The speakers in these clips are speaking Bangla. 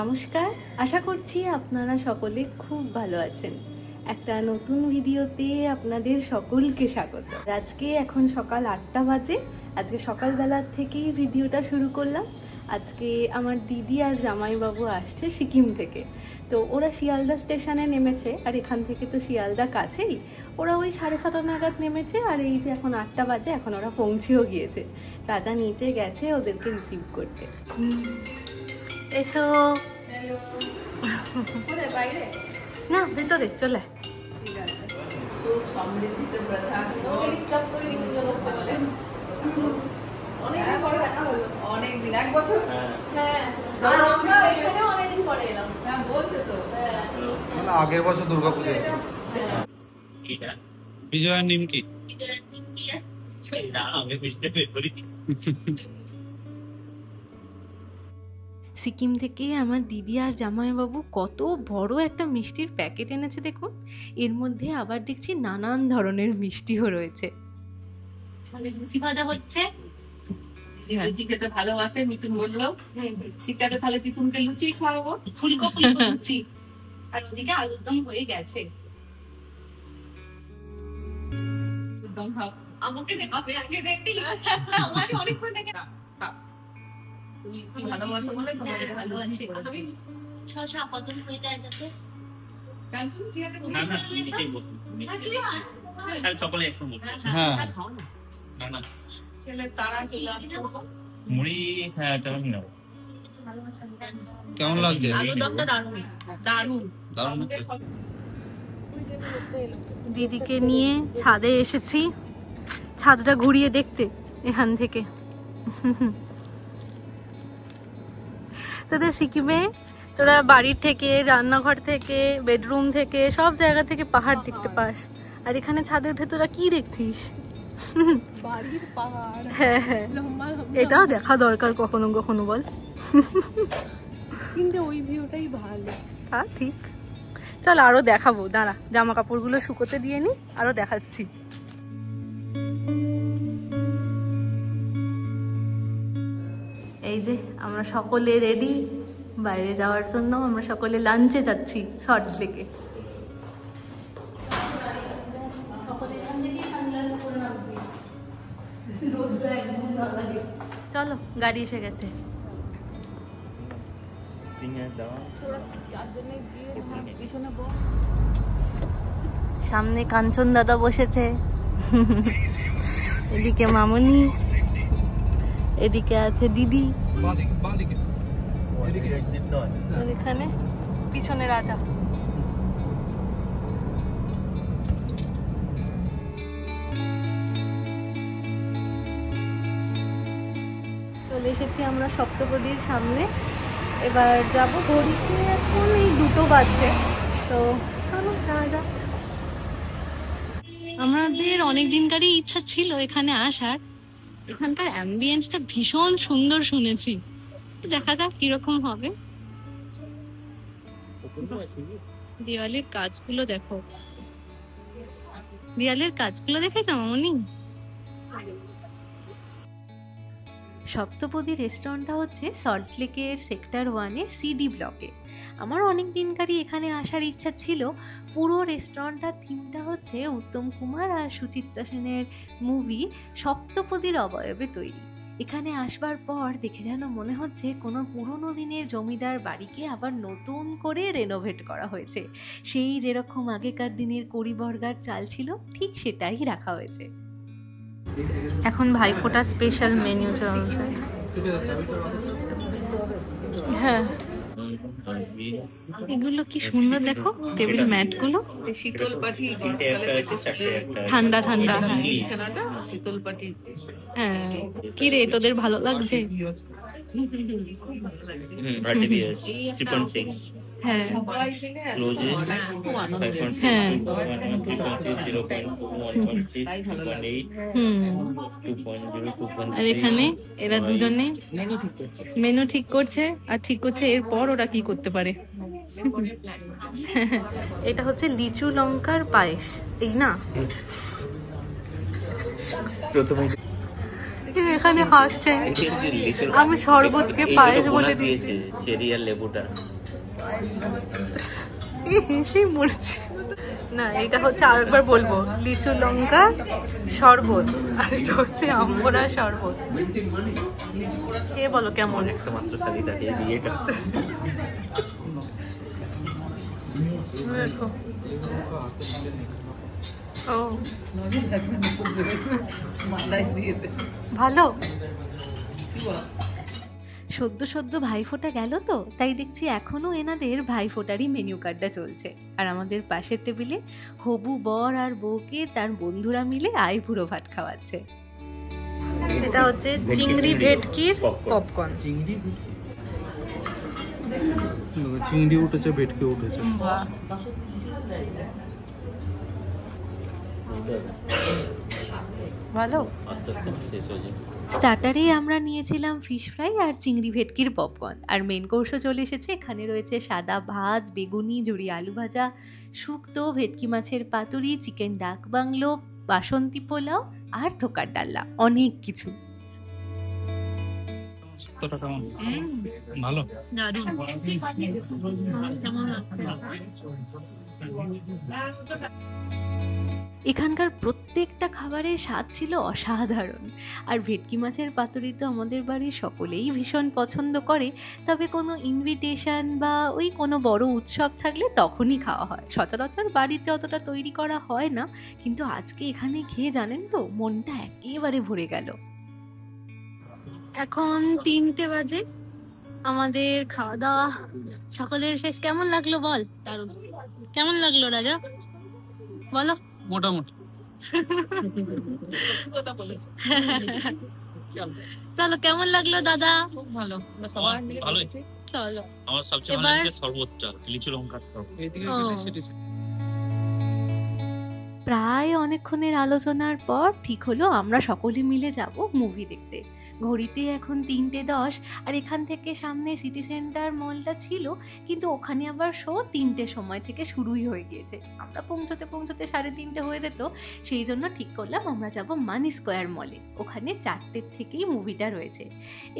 নমস্কার, আশা করছি আপনারা সকলে খুব ভালো আছেন। একটা নতুন ভিডিওতে আপনাদের সকলকে স্বাগত। আজকে এখন সকাল 8টা বাজে। আজকে সকালবেলা থেকেই ভিডিওটা শুরু করলাম। আজকে আমার দিদি আর জামাইবাবু আসছে সিকিম থেকে। তো ওরা শিয়ালদা স্টেশনে নেমেছে, আর এখান থেকে তো শিয়ালদা কাছেই। ওরা ওই 7:30 নাগাদ নেমেছে, আর এই যে এখন 8টা বাজে, এখন ওরা পৌঁছেও গিয়েছে। রাজা নিচে গেছে ওদেরকে রিসিভ করতে। এসো। হ্যালো। কোথায়? বাইরে না, ভিতরে চলে। ঠিক আছে। খুব সমৃদ্ধিতে ব্রথা ডিস্টার্ব করে কিছু করতে বলে। অনেকদিন পরে দেখা হলো। অনেকদিন, 1 বছর। হ্যাঁ, আর আমরা এখানে অনেকদিন পরে এলাম। হ্যাঁ বলছে তো। হ্যাঁ, মানে আগের বছর দুর্গাপূজা। এটা বিজয়ের নাম কি? বিজয়ের নাম কি? না, আমি বুঝতে পারি। সিকিম থেকে আমার দিদি আর জামাইবাবু কত বড় একটা মিষ্টির প্যাকেট এনেছে দেখুন। এর মধ্যে আবার দেখছি নানান ধরনের মিষ্টিও রয়েছে। লুচি ভাজা হচ্ছে। লুচি খেতে ভালোবাসে, মিঠুন বললো। ঠিক আছে, তাহলে মিঠুনকে লুচি খাওয়াবো। ফুলকো ফুলকো লুচি। আর ওদিকে আলুর দম হয়ে গেছে। দম খাও। আমাকে দেখাবে আগে দেখতে। আমাকে অনেকক্ষণ দেখে না। লুচি ভালোবাসো বলে তোমাকে ভালোবাসি। আমি শশা পছন্দ হয়ে যায় যাতে। কাঞ্চন জিয়াকে তুমি এটাই বলছো। আর সকলে একদম বলছো। হ্যাঁ খাও না। না না, ছেলে তারা চলে আসছে। মুড়ি হ্যাঁ তেমন না। কেমন লাগছে? আলুর দমটা দারুণ দারুণ দারুণ। দিদিকে নিয়ে ছাদে এসেছি, ছাদটা ঘুরিয়ে দেখতে এখান থেকে। তোদের সিকিমে তোরা বাড়ির থেকে, রান্নাঘর থেকে, বেডরুম থেকে, সব জায়গা থেকে পাহাড় দেখতে পাস। আর এখানে ছাদে উঠে তোরা কি দেখছিস? বাড়ির পাহাড়। হ্যাঁ হ্যাঁ, এটাও দেখা দরকার কখনো কখনো, বল। কিন্তু ওই ভিউটাই ভালো। হ্যাঁ ঠিক, চল আরো দেখাবো। দাঁড়া, জামা কাপড়গুলো শুকোতে দিয়ে নি, আরো দেখাচ্ছি। এই যে আমরা সকলে রেডি বাইরে যাওয়ার জন্য। আমরা সকলে লাঞ্চে যাচ্ছি সল্ট লেকে। চলো, গাড়ি এসে গেছে। সামনে কাঞ্চন দাদা বসেছে, এদিকে মামনি, এদিকে আছে দিদি, এখানে পিছনে রাজা। চলে এসেছি আমরা সপ্তপদীর সামনে। এবার যাবো ঘড়িতে, এখন এই 2টো বাজছে। তো চলো যাওয়া যাক। আমাদের অনেক দিনকারই ইচ্ছা ছিল এখানে আসার। এখানকার অ্যাম্বিয়েন্সটা ভীষণ সুন্দর শুনেছি। দেখা যাক কিরকম হবে। দেওয়ালের কাজগুলো দেখো, দেওয়ালের কাজগুলো দেখেছো মামনি? সপ্তপদী রেস্টুরেন্টটা হচ্ছে সল্ট লেকের সেক্টর 1-এর সিডি ব্লকে। আমার অনেক দিনকারই এখানে আসার ইচ্ছা ছিল। পুরো রেস্টুরেন্টটার থিমটা হচ্ছে উত্তম কুমার আর সুচিত্রা সেনের মুভি সপ্তপদীর অবয়বে তৈরি। এখানে আসবার পর দেখে যেন মনে হচ্ছে কোনো পুরনো দিনের জমিদার বাড়িকে আবার নতুন করে রেনোভেট করা হয়েছে। সেই যেরকম আগেকার দিনের কড়িবর্গার চাল ছিল, ঠিক সেটাই রাখা হয়েছে। এখন ভাইফোঁটা স্পেশাল মেনু চলছে। হ্যাঁ, এগুলো কি সুন্দর দেখো, টেবিল ম্যাট গুলো। শীতল পাটি, ঠান্ডা ঠান্ডা শীতল পাটি। হ্যাঁ, কি রে তোদের ভালো লাগছে? হ্যাঁ, আর এখানে এরা দুজনে মেনু ঠিক করছে, আর ঠিক করছে এরপর ওরা কি করতে পারে। এটা হচ্ছে লিচু লঙ্কার পায়েস, এই না? এখানে হাসছে, আমি শরবতকে পায়েস বলে দিয়েছি। চেরি আর লেবুটা হেসেই মরছে না। এটা হচ্ছে আরেকবার বলবো, লিচু লঙ্কা শরবত, আর এটা হচ্ছে আমড়া শরবত। খেয়ে বলো কেমন। একটা মাত্র শাড়ি থাকে দিয়ে এটা দেখো। ও ভালো। সদ্য সদ্য ভাইফোঁটা গেল তো, তাই দেখছি এখনও এনাদের ভাইফোঁটারই মেনু কার্ডটা চলছে। আর আমাদের পাশের টেবিলে হবু বর আর বউকে তার বন্ধুরা মিলে আইবুড়ো ভাত খাওয়াচ্ছে। এটা হচ্ছে চিংড়ি ভেটকির পপকর্ন। চিংড়ি উঠেছে, ভেটকি উঠেছে। ভালো। আস্তে আস্তে শেষ হয়ে যায়। স্টার্টারে আমরা নিয়েছিলাম ফিশ ফ্রাই আর চিংড়ি ভেটকির পপকর্ন, আর মেন কোর্সও চলে এসেছে। এখানে রয়েছে সাদা ভাত, বেগুনি, ঝুরি আলু ভাজা, শুক্তো, ভেটকি মাছের পাতুরি, চিকেন ডাক বাংলো, বাসন্তী পোলাও আর থোকার ডাল্লা, অনেক কিছু। ভালো। এখানকার প্রত্যেকটা খাবারের স্বাদ ছিল অসাধারণ। আর ভেটকি মাছের পাতুরি তো আমাদের বাড়ির সকলেই ভীষণ পছন্দ করে, তবে কোনো ইনভিটেশন বা ওই কোনো বড় উৎসব থাকলে তখনই খাওয়া হয়। সচরাচর বাড়িতে অতটা তৈরি করা হয় না, কিন্তু আজকে এখানে খেয়ে জানেন তো মনটা একেবারে ভরে গেল। এখন 3টে বাজে, আমাদের খাওয়া দাওয়া সকলের শেষ। কেমন লাগলো বল? দারুণ। কেমন লাগলো রাজা বলো? মোটামুটি। চলো, কেমন লাগলো দাদা? ভালো। ভালোই। চলো আমার সবচেয়ে ভালো লাগছে শরবতটা, লিচু লঙ্কার শরবত। প্রায় অনেকক্ষণের আলোচনার পর ঠিক হলো আমরা সকলে মিলে যাব মুভি দেখতে। ঘড়িতে এখন 3:10, আর এখান থেকে সামনে সিটি সেন্টার মলটা ছিল, কিন্তু ওখানে আবার শো 3টের সময় থেকে শুরুই হয়ে গিয়েছে। আমরা পৌঁছতে 3:30 হয়ে যেত, সেই জন্য ঠিক করলাম আমরা যাব মানি স্কোয়ার মলে। ওখানে 4টের থেকেই মুভিটা রয়েছে।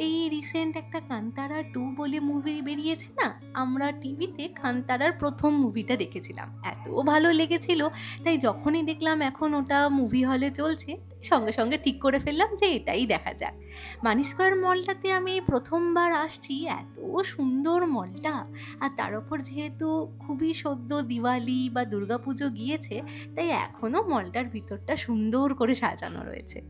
এই রিসেন্ট একটা কান্তারা 2 বলে মুভি বেরিয়েছে না, আমরা টিভিতে কান্তারার প্রথম মুভিটা দেখেছিলাম, এত ভালো লেগেছিল। তাই যখনই দেখলাম এখন ওটা মুভি হলে চলছে, সঙ্গে সঙ্গে ঠিক করে ফেললাম যে এটাই দেখা যাক। মানি স্কোয়ার মলটাতে আমি প্রথমবার আসছি, এত সুন্দর মলটা। আর তার ওপর যেহেতু খুবই সদ্য দিওয়ালি বা দুর্গাপুজো গিয়েছে, তাই এখনও মলটার ভিতরটা সুন্দর করে সাজানো রয়েছে।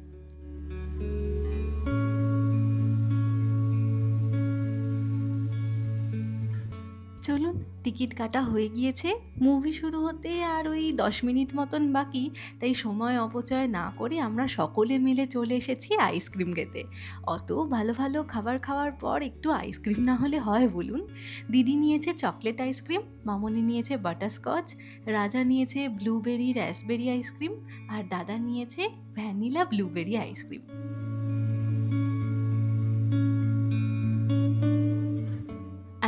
চলুন, টিকিট কাটা হয়ে গিয়েছে, মুভি শুরু হতে আর ওই 10 মিনিট মতন বাকি। তাই সময় অপচয় না করে আমরা সকলে মিলে চলে এসেছি আইসক্রিম খেতে। অত ভালো ভালো খাবার খাওয়ার পর একটু আইসক্রিম না হলে হয় বলুন? দিদি নিয়েছে চকলেট আইসক্রিম, মামনি নিয়েছে বাটারস্কচ, রাজা নিয়েছে ব্লুবেরি রাসবেরি আইসক্রিম, আর দাদা নিয়েছে ভ্যানিলা ব্লুবেরি আইসক্রিম।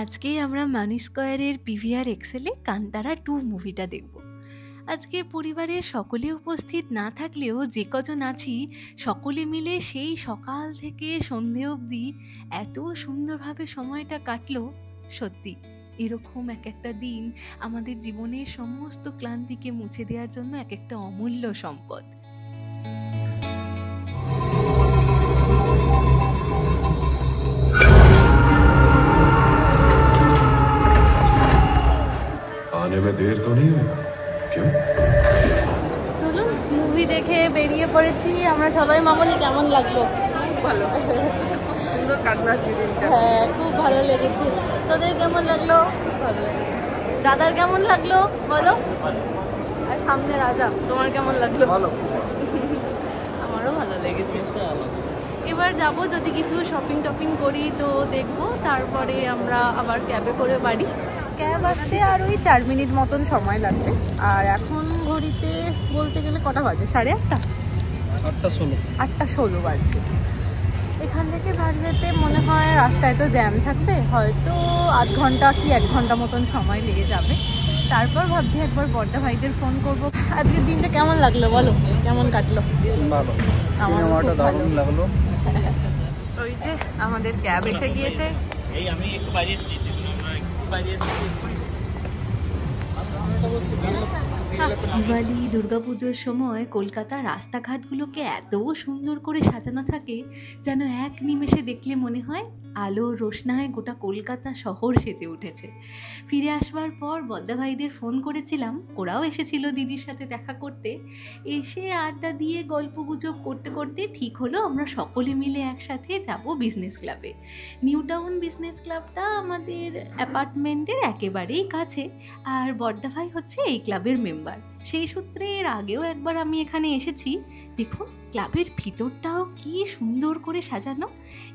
আজকে আমরা মানি স্কোয়ারের পিভিআর এক্সেলে কান্তারা 2 মুভিটা দেখব। আজকে পরিবারের সকলে উপস্থিত না থাকলেও যে কজন আছি সকলে মিলে সেই সকাল থেকে সন্ধে অবধি এত সুন্দরভাবে সময়টা কাটলো। সত্যি এরকম এক একটা দিন আমাদের জীবনের সমস্ত ক্লান্তিকে মুছে দেওয়ার জন্য এক একটা অমূল্য সম্পদ। आने में देर तो नहीं हुई? क्यों? চলুন, মুভি দেখে বেরিয়ে পড়েছি আমরা সবাই। মামনি কেমন লাগলো? ভালো, সুন্দর কাটলো দিনটা। হ্যাঁ, খুব ভালো লেগেছে। তোদের কেমন লাগলো? ভালো লেগেছে। দাদার কেমন লাগলো বলো? আর সামনে রাজা, তোমার কেমন লাগলো? ভালো। আমারও ভালো লেগেছে। এবার যাব, যদি কিছু শপিং টপিং করি তো দেখবো, তারপরে আমরা আবার ক্যাবে করে বাড়ি। ক্যাব আসতে আর ওই 4 মিনিট মতন সময় লাগবে। আর এখন ঘড়িতে বলতে গেলে কটা বাজে? 8:30? 8:16 বাজছে। এখান থেকে বাড়ি যেতে মনে হয় রাস্তায় তো জ্যাম থাকবে, হয়তো আধ ঘন্টা কি 1 ঘন্টা মতন সময় লেগে যাবে। তারপর ভাবছি একবার বড়দা ভাইদের ফোন করব। আজকের দিনটা কেমন লাগলো বলো? কেমন কাটলো? ভালো, আমারটা দারুণ লাগলো। ওই যে আমাদের ক্যাব এসে গিয়েছে। এই আমি একটু বাইরে এসেছি, দিওয়ালি দুর্গাপুজোর সময় কলকাতার রাস্তাঘাটগুলোকে এত সুন্দর করে সাজানো থাকে যেন এক নিমেষে দেখলে মনে হয় আলো রোশনায় গোটা কলকাতা শহর সেজে উঠেছে। ফিরে আসবার পর বদ্দা ভাইদের ফোন করেছিলাম, ওরাও এসেছিল দিদির সাথে দেখা করতে। এসে আড্ডা দিয়ে গল্পগুজব করতে করতে ঠিক হলো আমরা সকলে মিলে একসাথে যাব বিজনেস ক্লাবে। নিউ টাউন বিজনেস ক্লাবটা আমাদের অ্যাপার্টমেন্টের একেবারেই কাছে, আর বদ্দা ভাই হচ্ছে এই ক্লাবের মেম্বার। সেই সূত্রে এর আগেও একবার আমি এখানে এসেছি। দেখুন ক্লাবের ভিতরটাও কি সুন্দর করে সাজানো।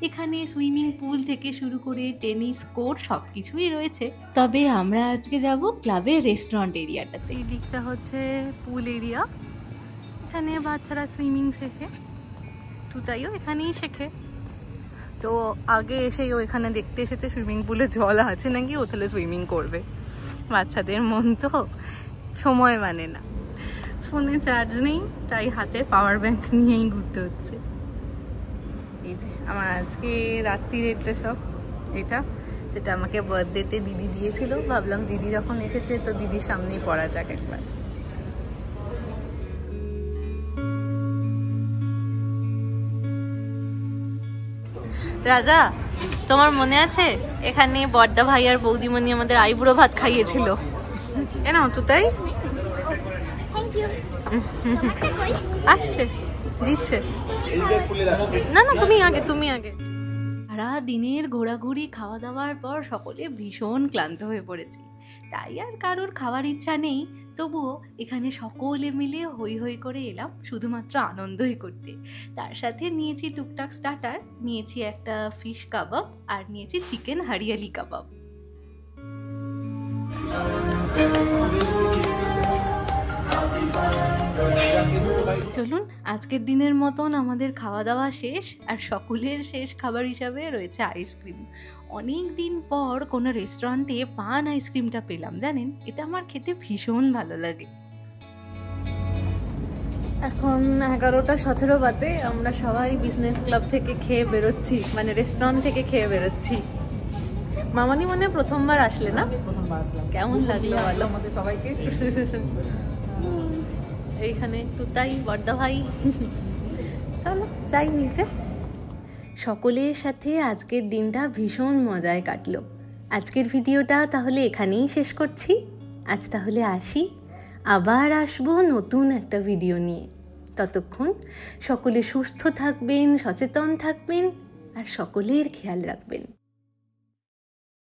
এখানে সুইমিং পুল থেকে শুরু করে টেনিস কোর্ট সব কিছুই রয়েছে। তবে আমরা আজকে যাব ক্লাবের রেস্টুরেন্ট এরিয়াটাতে। এই দিকটা হচ্ছে পুল এরিয়া, এখানে বাচ্চারা সুইমিং শেখে, তুতাইও এখানেই শেখে। তো আগে এসেই ও এখানে দেখতে এসেছে সুইমিং পুলে জল আছে নাকি, ও তাহলে সুইমিং করবে। বাচ্চাদের মন তো সময় মানে না, ফোনে চার্জ নেই, তাই হাতে পাওয়ার ব্যাংক নিয়েই ঘুরতে হচ্ছে। এই যে আমার আজকে রাত্রির ড্রেস সব এটা, যেটা আমাকে বার্থডেতে দিদি দিয়েছিল। ভাবলাম দিদি যখন এসেছে তো দিদির সামনেই পরা যাক একবার। রাজা, তোমার মনে আছে এখানে বড়দা ভাই আর বৌদিমণি আমাদের আইবুড়ো ভাত খাইয়েছিল? এ নাও তো, তাই আসছে দিচ্ছে। না না, তুমি আগে। সারা দিনের ঘোরাঘুরি খাওয়া দাওয়ার পর সকলে ভীষণ ক্লান্ত হয়ে পড়েছি, তাই আর কারোর খাওয়ার ইচ্ছা নেই। তবুও এখানে সকলে মিলে হই হই করে এলাম শুধুমাত্র আনন্দই করতে। তার সাথে নিয়েছি টুকটাক স্টার্টার, নিয়েছি একটা ফিশ কাবাব আর নিয়েছি চিকেন হরিয়ালি কাবাব। চলুন, আজকের দিনের মতন আমাদের খাওয়া দাওয়া শেষ, আর সকলের শেষ খাবার হিসাবে রয়েছে আইসক্রিম। অনেক দিন পর কোনো রেস্টুরেন্টে পান আইসক্রিমটা পেলাম, জানেন এটা আমার খেতে ভীষণ ভালো লাগে। এখন 11:17 বাজে, আমরা সবাই বিজনেস ক্লাব থেকে খেয়ে বেরোচ্ছি, মানে রেস্টুরেন্ট থেকে খেয়ে বেরোচ্ছি। মামানি মনে প্রথমবার আসলে না? কেমন লাগলো বলো আমাদের সবাইকে? এইখানে তুতাই বড়দা ভাই, চলো যাই নিচে। সকলের সাথে আজকের দিনটা ভীষণ মজায় কাটলো। আজকের ভিডিওটা তাহলে এখানেই শেষ করছি। আজ তাহলে আসি, আবার আসবো নতুন একটা ভিডিও নিয়ে। ততক্ষণ সকলে সুস্থ থাকবেন, সচেতন থাকবেন আর সকলের খেয়াল রাখবেন।